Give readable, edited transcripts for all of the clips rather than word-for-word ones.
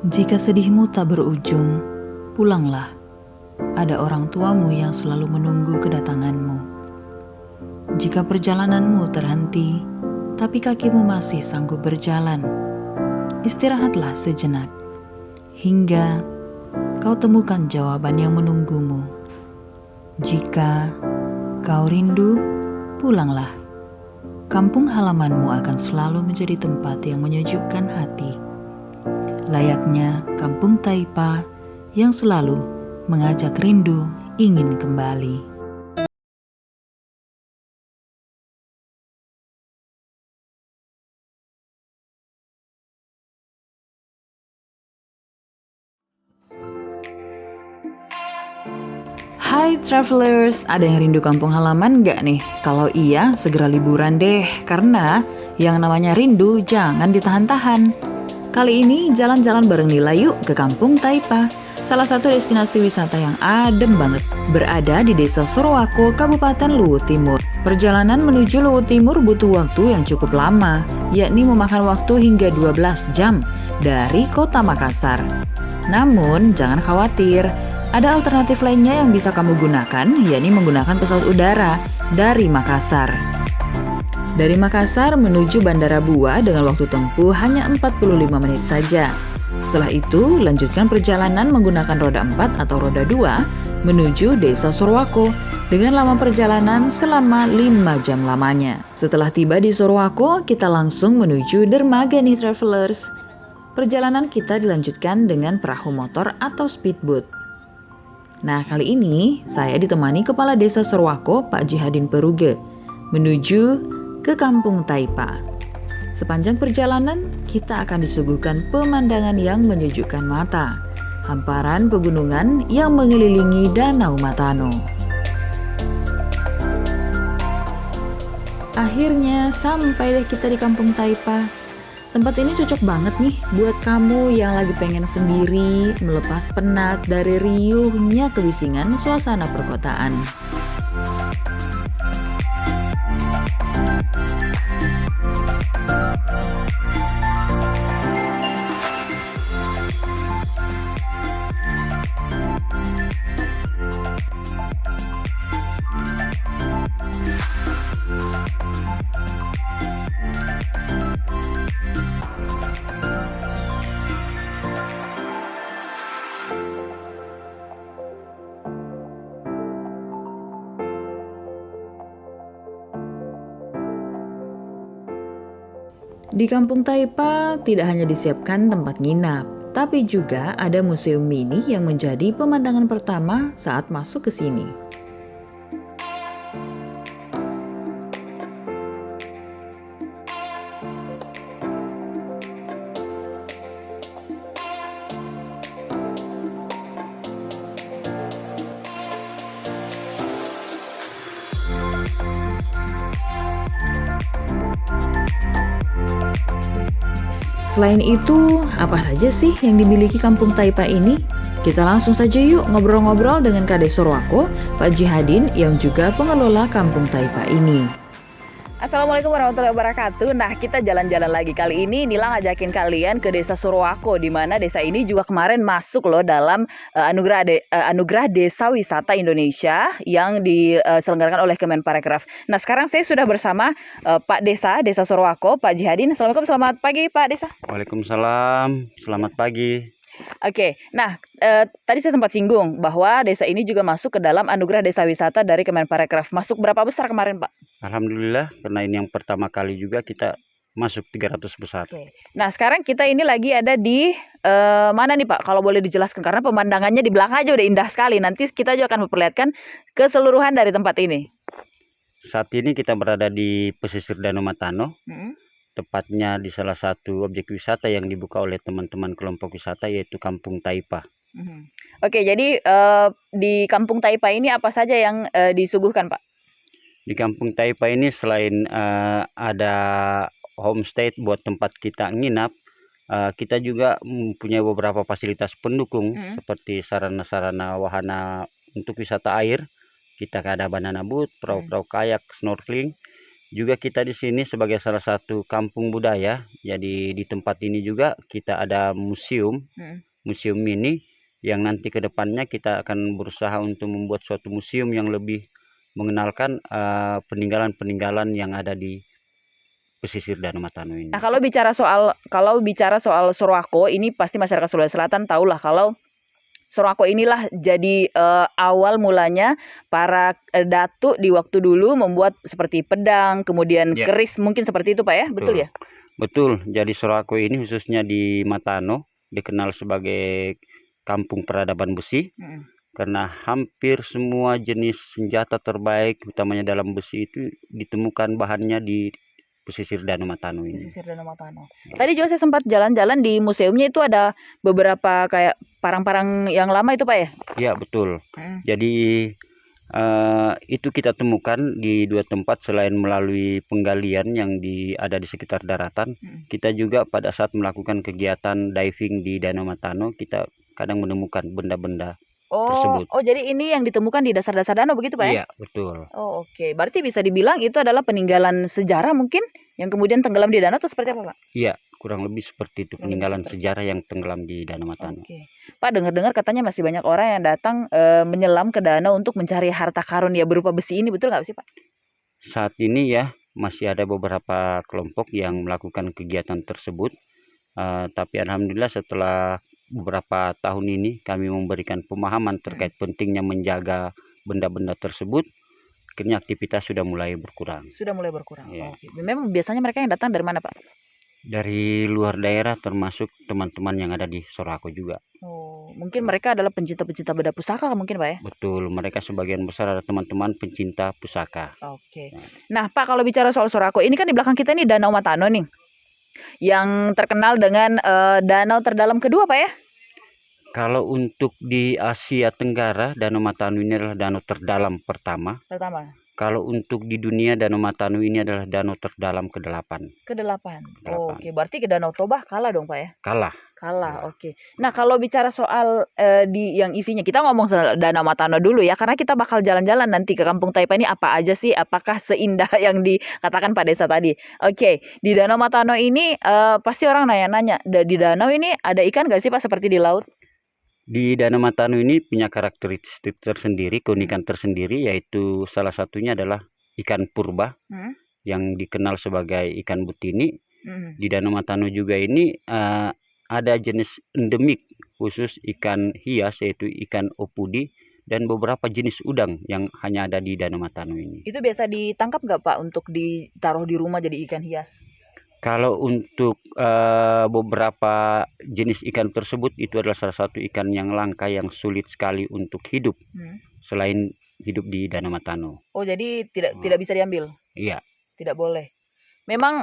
Jika sedihmu tak berujung, pulanglah. Ada orang tuamu yang selalu menunggu kedatanganmu. Jika perjalananmu terhenti, tapi kakimu masih sanggup berjalan, istirahatlah sejenak, hingga kau temukan jawaban yang menunggumu. Jika kau rindu, pulanglah. Kampung halamanmu akan selalu menjadi tempat yang menyejukkan hati. Layaknya kampung Taipa yang selalu mengajak rindu ingin kembali. Hai travelers, ada yang rindu kampung halaman nggak nih? Kalau iya, segera liburan deh, karena yang namanya rindu jangan ditahan-tahan. Kali ini jalan-jalan bareng Nila yuk ke Kampung Taipa, salah satu destinasi wisata yang adem banget. Berada di Desa Sorowako, Kabupaten Luwu Timur. Perjalanan menuju Luwu Timur butuh waktu yang cukup lama, yakni memakan waktu hingga 12 jam dari kota Makassar. Namun, jangan khawatir, ada alternatif lainnya yang bisa kamu gunakan, yakni menggunakan pesawat udara dari Makassar. Dari Makassar menuju Bandara Bua dengan waktu tempuh hanya 45 menit saja. Setelah itu, lanjutkan perjalanan menggunakan roda 4 atau roda 2 menuju Desa Sorowako dengan lama perjalanan selama 5 jam lamanya. Setelah tiba di Sorowako, kita langsung menuju dermaga nih travelers. Perjalanan kita dilanjutkan dengan perahu motor atau speedboat. Nah, kali ini saya ditemani Kepala Desa Sorowako, Pak Jihadin Peruge, menuju ke Kampung Taipa. Sepanjang perjalanan, kita akan disuguhkan pemandangan yang menyejukkan mata. Hamparan pegunungan yang mengelilingi Danau Matano. Akhirnya sampai deh kita di Kampung Taipa. Tempat ini cocok banget nih buat kamu yang lagi pengen sendiri melepas penat dari riuhnya kebisingan suasana perkotaan. Di Kampung Taipa tidak hanya disiapkan tempat nginap, tapi juga ada museum mini yang menjadi pemandangan pertama saat masuk ke sini. Selain itu, apa saja sih yang dimiliki Kampung Taipa ini? Kita langsung saja yuk ngobrol-ngobrol dengan Kades Sorowako, Pak Jihadin yang juga pengelola Kampung Taipa ini. Assalamualaikum warahmatullahi wabarakatuh. Nah, kita jalan-jalan lagi. Kali ini Nila ngajakin kalian ke Desa Sorowako, di mana desa ini juga kemarin masuk loh dalam anugerah Desa Wisata Indonesia yang diselenggarakan oleh Kemenparekraf. Nah, sekarang saya sudah bersama Pak Desa Sorowako, Pak Jihadin. Assalamualaikum, selamat pagi Pak Desa. Waalaikumsalam, selamat pagi. Oke, nah tadi saya sempat singgung bahwa desa ini juga masuk ke dalam anugerah Desa Wisata dari Kemenparekraf. Masuk berapa besar kemarin Pak? Alhamdulillah, karena ini yang pertama kali juga kita masuk 300 besar. Oke. Nah, sekarang kita ini lagi ada di mana nih Pak? Kalau boleh dijelaskan, karena pemandangannya di belakang aja udah indah sekali. Nanti kita juga akan memperlihatkan keseluruhan dari tempat ini. Saat ini kita berada di pesisir Danau Matano, tepatnya di salah satu objek wisata yang dibuka oleh teman-teman kelompok wisata, yaitu Kampung Taipa. Oke, jadi di Kampung Taipa ini apa saja yang disuguhkan Pak? Di Kampung Taipa ini selain ada homestay buat tempat kita nginap, kita juga mempunyai beberapa fasilitas pendukung seperti sarana-sarana wahana untuk wisata air. Kita ada banana boat, perahu-perahu kayak, snorkeling. Juga kita di sini sebagai salah satu kampung budaya, jadi di tempat ini juga kita ada museum, museum mini yang nanti ke depannya kita akan berusaha untuk membuat suatu museum yang lebih mengenalkan peninggalan-peninggalan yang ada di pesisir Danau Matano ini. Nah, kalau bicara soal Sorowako, ini pasti masyarakat Sulawesi Selatan tahulah kalau Sorowako inilah jadi awal mulanya para datuk di waktu dulu membuat seperti pedang, kemudian keris, mungkin seperti itu Pak ya, betul ya? Betul, jadi Sorowako ini khususnya di Matano dikenal sebagai kampung peradaban besi, karena hampir semua jenis senjata terbaik, utamanya dalam besi itu ditemukan bahannya di pesisir Danau Matano ini. Pesisir Danau Matano. Tadi juga saya sempat jalan-jalan di museumnya, itu ada beberapa kayak parang-parang yang lama itu Pak ya? Iya betul. Jadi itu kita temukan di 2 tempat selain melalui penggalian yang ada di sekitar daratan. Kita juga pada saat melakukan kegiatan diving di Danau Matano, kita kadang menemukan benda-benda tersebut. Oh, jadi ini yang ditemukan di dasar-dasar danau begitu Pak ya? Iya, betul. Oh, oke. Berarti bisa dibilang itu adalah peninggalan sejarah mungkin yang kemudian tenggelam di danau, atau seperti apa Pak? Iya, kurang lebih seperti itu, peninggalan sejarah yang tenggelam di Danau Matano. Oke. Pak, dengar-dengar katanya masih banyak orang yang datang menyelam ke danau untuk mencari harta karun ya berupa besi ini, betul nggak sih Pak? Saat ini ya masih ada beberapa kelompok yang melakukan kegiatan tersebut. Tapi alhamdulillah setelah beberapa tahun ini kami memberikan pemahaman terkait pentingnya menjaga benda-benda tersebut, akhirnya aktivitas sudah mulai berkurang. Sudah mulai berkurang. Ya. Oke. Memang biasanya mereka yang datang dari mana Pak? Dari luar daerah, termasuk teman-teman yang ada di Sorowako juga. Oh, mungkin mereka adalah pencinta-pencinta benda pusaka mungkin Pak ya? Betul, mereka sebagian besar ada teman-teman pencinta pusaka. Oke. Nah Pak, kalau bicara soal Sorowako, ini kan di belakang kita ini Danau Matano nih, yang terkenal dengan danau terdalam kedua Pak ya? Kalau untuk di Asia Tenggara, Danau Matano ini adalah danau terdalam pertama. Kalau untuk di dunia, Danau Matano ini adalah danau terdalam ke-8. Ke-8. Oh, oke, berarti ke Danau Toba kalah dong Pak ya? Kalah, oke. Nah, kalau bicara soal di yang isinya, kita ngomong soal Danau Matano dulu ya, karena kita bakal jalan-jalan nanti ke Kampung Taipa ini apa aja sih, apakah seindah yang dikatakan Pak Desa tadi. Oke, di Danau Matano ini pasti orang nanya-nanya, di danau ini ada ikan nggak sih Pak seperti di laut? Di Danau Matano ini punya karakteristik tersendiri, keunikan tersendiri, yaitu salah satunya adalah ikan purba yang dikenal sebagai ikan butini. Di Danau Matano juga ini ada jenis endemik khusus ikan hias, yaitu ikan opudi, dan beberapa jenis udang yang hanya ada di Danau Matano ini. Itu biasa ditangkap nggak Pak untuk ditaruh di rumah jadi ikan hias? Kalau untuk beberapa jenis ikan tersebut, itu adalah salah satu ikan yang langka, yang sulit sekali untuk hidup selain hidup di Danau Matano. Oh, jadi tidak bisa diambil? Iya. Tidak boleh. Memang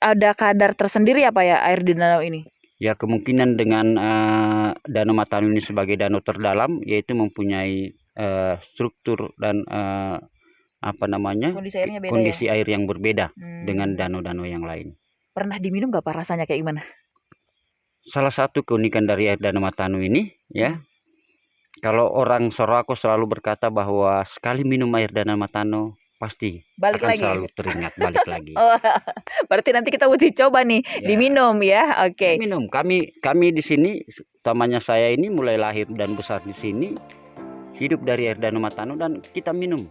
ada kadar tersendiri apa ya air di danau ini? Ya, kemungkinan dengan Danau Matano ini sebagai danau terdalam, yaitu mempunyai struktur dan kondisi airnya beda, kondisi ya? air yang berbeda dengan danau-danau yang lain. Pernah diminum nggak Pak, rasanya kayak gimana? Salah satu keunikan dari air Danau Matano ini ya, kalau orang Sorowako selalu berkata bahwa sekali minum air Danau Matano pasti balik akan lagi, selalu teringat balik lagi. Oh, berarti nanti kita mesti coba nih diminum ya. Oke. Minum. Kami di sini, utamanya saya ini mulai lahir dan besar di sini, hidup dari air Danau Matano dan kita minum.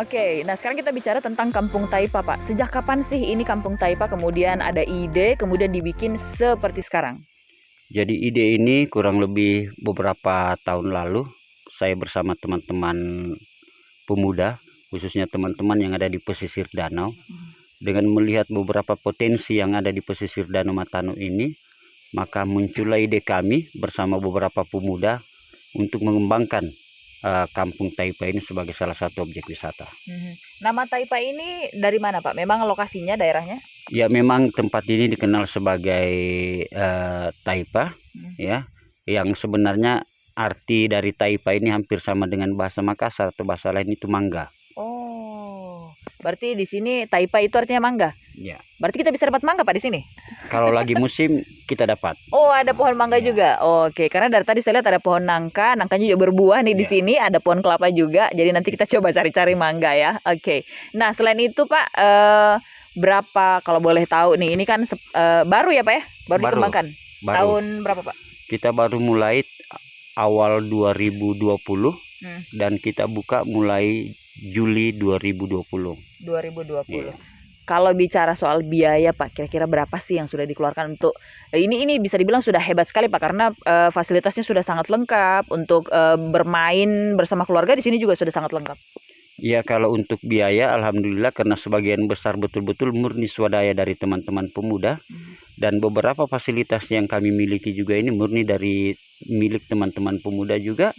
Oke, nah sekarang kita bicara tentang Kampung Taipa Pak. Sejak kapan sih ini Kampung Taipa kemudian ada ide, kemudian dibikin seperti sekarang? Jadi ide ini kurang lebih beberapa tahun lalu, saya bersama teman-teman pemuda, khususnya teman-teman yang ada di pesisir danau, dengan melihat beberapa potensi yang ada di pesisir Danau Matano ini, maka muncullah ide kami bersama beberapa pemuda untuk mengembangkan Kampung Taipa ini sebagai salah satu objek wisata. Nama Taipa ini dari mana Pak? Memang lokasinya, daerahnya? Ya, memang tempat ini dikenal sebagai Taipa, ya, yang sebenarnya arti dari Taipa ini hampir sama dengan bahasa Makassar atau bahasa lain itu mangga. Oh, berarti di sini Taipa itu artinya mangga? Ya. Berarti kita bisa dapat mangga Pak di sini? Kalau lagi musim kita dapat. Oh, ada pohon mangga Ya. juga. Oke, karena dari tadi saya lihat ada pohon nangka, nangkanya juga berbuah nih di Ya. sini, ada pohon kelapa juga. Jadi nanti kita coba cari-cari mangga ya. Oke. Nah, selain itu Pak, berapa kalau boleh tahu nih? Ini kan baru ya Pak ya? Baru dikembangkan. Baru. Tahun berapa Pak? Kita baru mulai awal 2020 dan kita buka mulai Juli 2020. 2020. Iya. Kalau bicara soal biaya Pak, kira-kira berapa sih yang sudah dikeluarkan untuk ini bisa dibilang sudah hebat sekali Pak, karena fasilitasnya sudah sangat lengkap untuk bermain bersama keluarga di sini juga sudah sangat lengkap. Ya, kalau untuk biaya alhamdulillah karena sebagian besar betul-betul murni swadaya dari teman-teman pemuda dan beberapa fasilitas yang kami miliki juga ini murni dari milik teman-teman pemuda juga.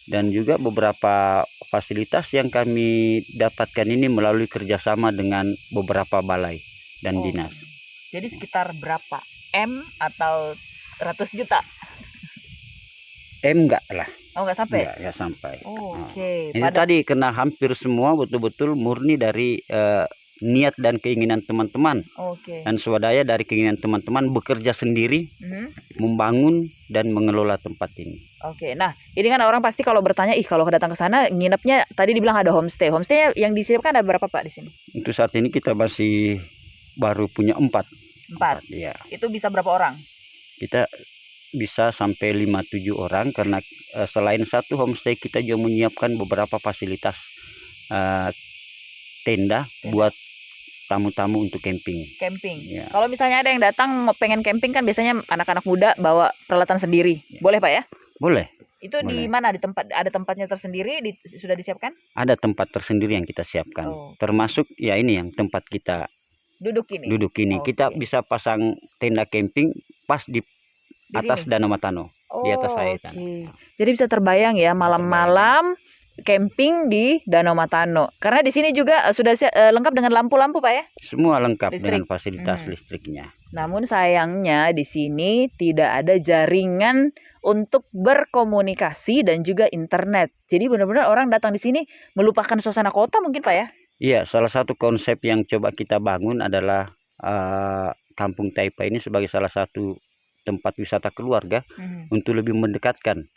Dan juga beberapa fasilitas yang kami dapatkan ini melalui kerjasama dengan beberapa balai dan dinas. Jadi sekitar berapa? M atau ratus juta? M enggak lah. Oh, enggak sampai? Enggak sampai. Oke. Ini tadi kena hampir semua betul-betul murni dari niat dan keinginan teman-teman. Oke. Dan swadaya dari keinginan teman-teman bekerja sendiri, membangun dan mengelola tempat ini. Oke, nah ini kan orang pasti kalau bertanya, kalau datang ke sana nginepnya tadi dibilang ada homestay. Homestay yang disiapkan ada berapa Pak di sini? Untuk saat ini kita masih baru punya 4. 4? Iya. Itu bisa berapa orang? Kita bisa sampai 5-7 orang karena selain satu homestay kita juga menyiapkan beberapa fasilitas tenda buat tamu-tamu untuk camping. Ya. Kalau misalnya ada yang datang mau pengen camping kan biasanya anak-anak muda bawa peralatan sendiri. Ya. Boleh Pak ya? Boleh. Itu boleh. Di mana? Di tempat ada tempatnya tersendiri sudah disiapkan? Ada tempat tersendiri yang kita siapkan. Termasuk ya ini yang tempat kita duduk ini. Kita bisa pasang tenda camping pas di atas Danau Matano. Di atas saya. Jadi bisa terbayang ya malam-malam camping di Danau Matano. Karena di sini juga sudah lengkap dengan lampu-lampu Pak ya? Semua lengkap dengan fasilitas listriknya. Namun sayangnya di sini tidak ada jaringan untuk berkomunikasi dan juga internet. Jadi benar-benar orang datang di sini melupakan suasana kota mungkin Pak ya? Iya, salah satu konsep yang coba kita bangun adalah Kampung Taipa ini sebagai salah satu tempat wisata keluarga untuk lebih mendekatkan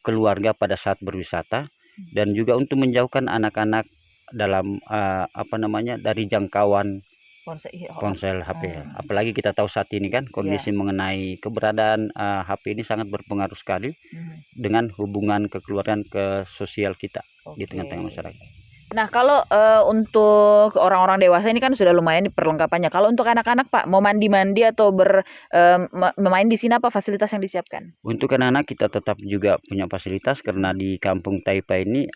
keluarga pada saat berwisata. Dan juga untuk menjauhkan anak-anak dalam dari jangkauan ponsel HP. Apalagi kita tahu saat ini kan kondisi mengenai keberadaan HP ini sangat berpengaruh sekali dengan hubungan kekeluargaan ke sosial kita di tengah-tengah masyarakat. Nah, kalau untuk orang-orang dewasa ini kan sudah lumayan perlengkapannya. Kalau untuk anak-anak Pak, mau mandi-mandi atau bermain di sini apa fasilitas yang disiapkan? Untuk anak-anak kita tetap juga punya fasilitas karena di Kampung Taipa ini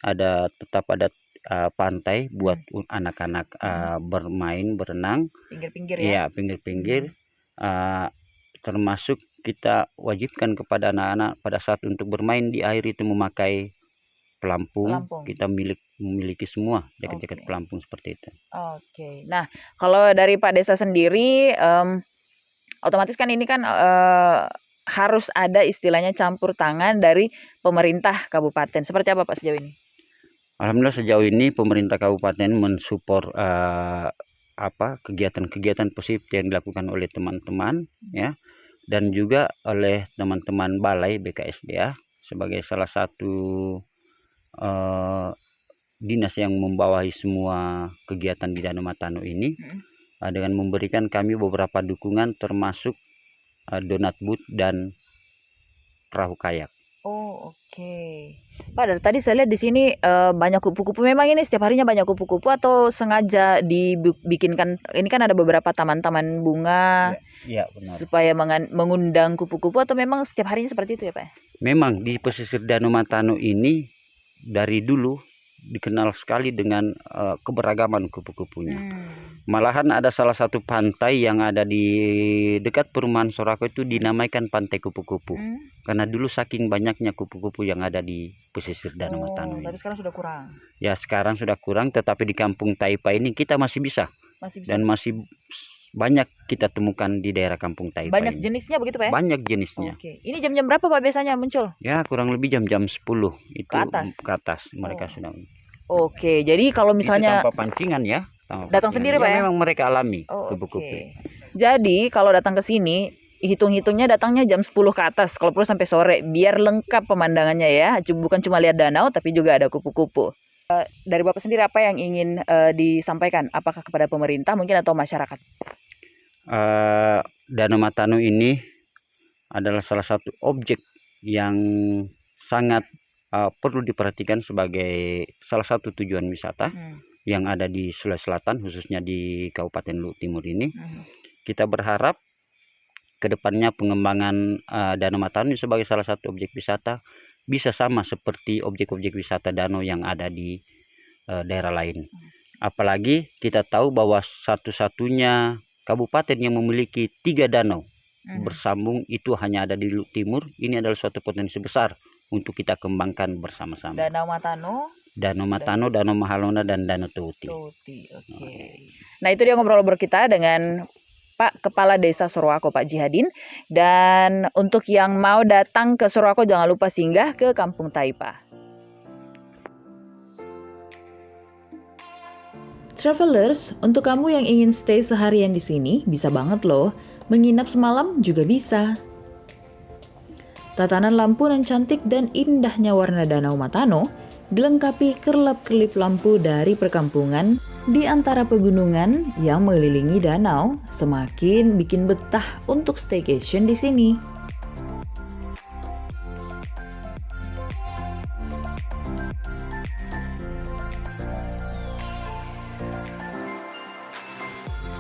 tetap ada pantai buat anak-anak bermain, berenang. Pinggir-pinggir ya? Iya, pinggir-pinggir. Termasuk kita wajibkan kepada anak-anak pada saat untuk bermain di air itu memakai pelampung. Kita memiliki semua jaket-jaket pelampung seperti itu. Oke. Nah, kalau dari Pak Desa sendiri, otomatis kan ini kan harus ada istilahnya campur tangan dari pemerintah kabupaten. Seperti apa Pak sejauh ini? Alhamdulillah sejauh ini pemerintah kabupaten mensupport kegiatan-kegiatan positif yang dilakukan oleh teman-teman ya, dan juga oleh teman-teman balai BKSDA sebagai salah satu dinas yang membawahi semua kegiatan di Danau Matano ini dengan memberikan kami beberapa dukungan termasuk donat booth dan perahu kayak. Oke. Pak, dari tadi saya lihat di sini banyak kupu-kupu. Memang ini setiap harinya banyak kupu-kupu atau sengaja dibikinkan? Ini kan ada beberapa taman-taman bunga. Iya, benar. Supaya mengundang kupu-kupu atau memang setiap harinya seperti itu ya Pak? Memang di pesisir Danau Matano ini dari dulu dikenal sekali dengan keberagaman kupu-kupunya. Malahan ada salah satu pantai yang ada di dekat perumahan Sorako itu dinamaikan Pantai Kupu-Kupu. Karena dulu saking banyaknya kupu-kupu yang ada di pesisir Danau Matano. Tapi sekarang sudah kurang. Ya, sekarang sudah kurang, tetapi di Kampung Taipa ini kita masih bisa. Dan masih banyak kita temukan di daerah Kampung Taipa. Banyak jenisnya begitu Pak ya? Banyak jenisnya. Oke. Ini jam-jam berapa Pak biasanya muncul? Ya, kurang lebih jam-jam 10 itu ke atas mereka sudah. Oke, jadi kalau misalnya itu tanpa pancingan ya. Datang sendiri Pak ya? Memang mereka alami kupu-kupu. Jadi kalau datang ke sini hitung-hitungnya datangnya jam 10 ke atas, kalau perlu sampai sore, biar lengkap pemandangannya ya. Bukan cuma lihat danau, tapi juga ada kupu-kupu. Dari Bapak sendiri apa yang ingin disampaikan? Apakah kepada pemerintah mungkin atau masyarakat? Danau Matano ini adalah salah satu objek yang sangat perlu diperhatikan sebagai salah satu tujuan wisata yang ada di Sulawesi Selatan, khususnya di Kabupaten Luwu Timur ini. Kita berharap kedepannya pengembangan Danau Matano sebagai salah satu objek wisata bisa sama seperti objek-objek wisata danau yang ada di daerah lain. Apalagi kita tahu bahwa satu-satunya kabupaten yang memiliki 3 danau bersambung itu hanya ada di Luwu Timur. Ini adalah suatu potensi besar untuk kita kembangkan bersama-sama. Danau Matano, Danau Mahalona, dan Danau Teuti. Nah, itu dia ngobrol kita dengan Pak Kepala Desa Sorowako, Pak Jihadin. Dan untuk yang mau datang ke Sorowako, jangan lupa singgah ke Kampung Taipa. Travelers, untuk kamu yang ingin stay seharian di sini, bisa banget loh. Menginap semalam juga bisa. Tatanan lampu nan cantik dan indahnya warna Danau Matano dilengkapi kerlap-kerlip lampu dari perkampungan di antara pegunungan yang mengelilingi danau, semakin bikin betah untuk staycation di sini.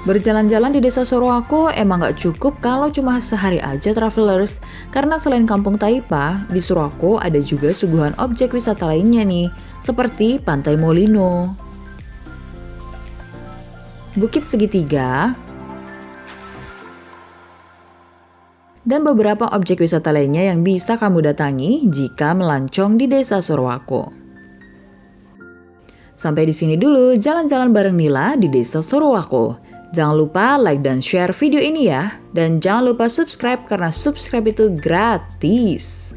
Berjalan-jalan di Desa Sorowako emang gak cukup kalau cuma sehari aja travelers, karena selain Kampung Taipa, di Sorowako ada juga suguhan objek wisata lainnya nih, seperti Pantai Molino, Bukit Segitiga, dan beberapa objek wisata lainnya yang bisa kamu datangi jika melancong di Desa Sorowako. Sampai di sini dulu jalan-jalan bareng Nila di Desa Sorowako. Jangan lupa like dan share video ini ya. Dan jangan lupa subscribe karena subscribe itu gratis.